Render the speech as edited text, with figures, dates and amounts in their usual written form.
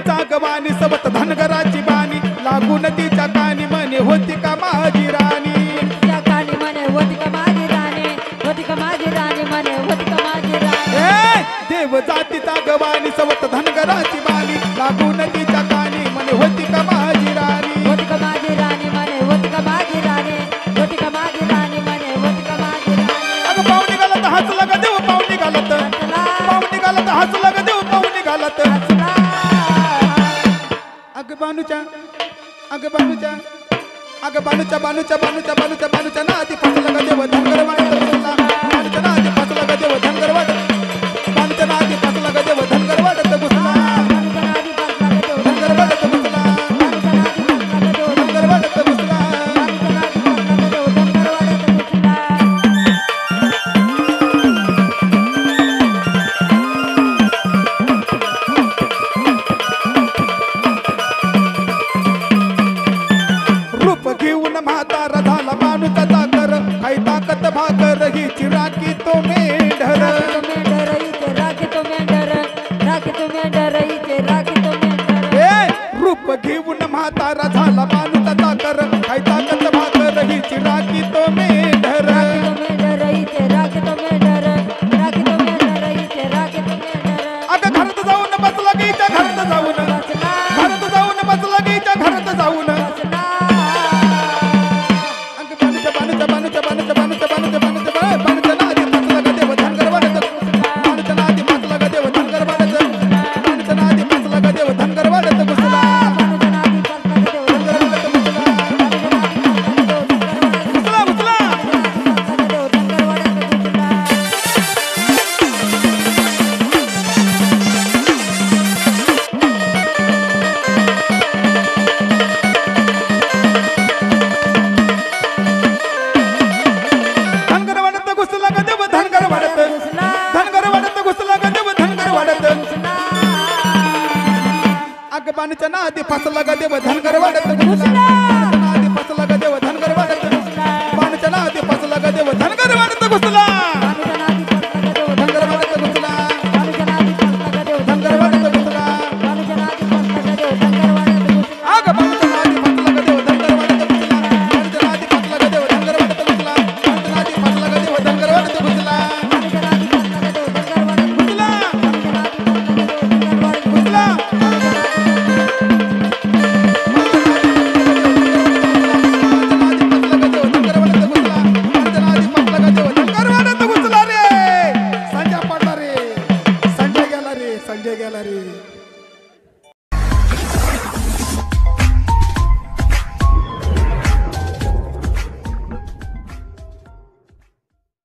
तिचा गवानी सवत धनगराची बाणी लागून तिच्या कानी म्हणे होती का माझी राणी तिच्या कानी म्हणे होती का माझी राणी होती का माझी राणी म्हणे होती का माझी राणी देव जातीचा गवानी सवत धनगराची बाणी लागून तिच्या कानी म्हणे होती का माझी राणी होती का माझी राणी म्हणे होती का माझी राणी होती का माझी राणी म्हणे होती का माझी राणी अगं पाहुणी घालत हसला ग देव पाहुणी घालत पाहुणी घालत हसला ग देव पाहुणी घालत अगं बानूच्या अगं बानूच्या अगं बानूच्या बानूच्या बानूच्या बानूच्या बानूच्या नादी फसला ग देव धनगर वाढत घुसला बानूच्या नादी फसला ग देव धनगर वाढत बानूच्या नादी फसला ग देव धनगर वाढत घुसला धनगर वाढत घुसला धनगर वाढत घुसला रूप घेऊन म्हातारा झाला माणूचा चाकर काही ताकद भाकर ही चिराकी तो मेढर रूप घेऊन म्हातारा झाला माणूचा चाकर काही ताकद भाकर ही चिराकी तो मेढर अगं घरात जाऊन बसला गीच्या घरात जाऊन बसला गीच्या घरात जाऊन बानूच्या बानूच्या बानूच्या बानूच्या बानूच्या बानूच्या बानूच्या नादी फसला ग देव धनगर वाढत बानूच्या नादी फसला ग देव धनगर वाढत बानूच्या नादी फसला ग देव धनगर वाढत घुसला धनगर वाढत घुसला घुसला धनगर वाढत घुसला ग देव धनगर वाढत धनगर वाढत घुसला ग देव धनगर वाढत अग बाणीच्या नादी फसला ग देव धनगर वाढत घुसला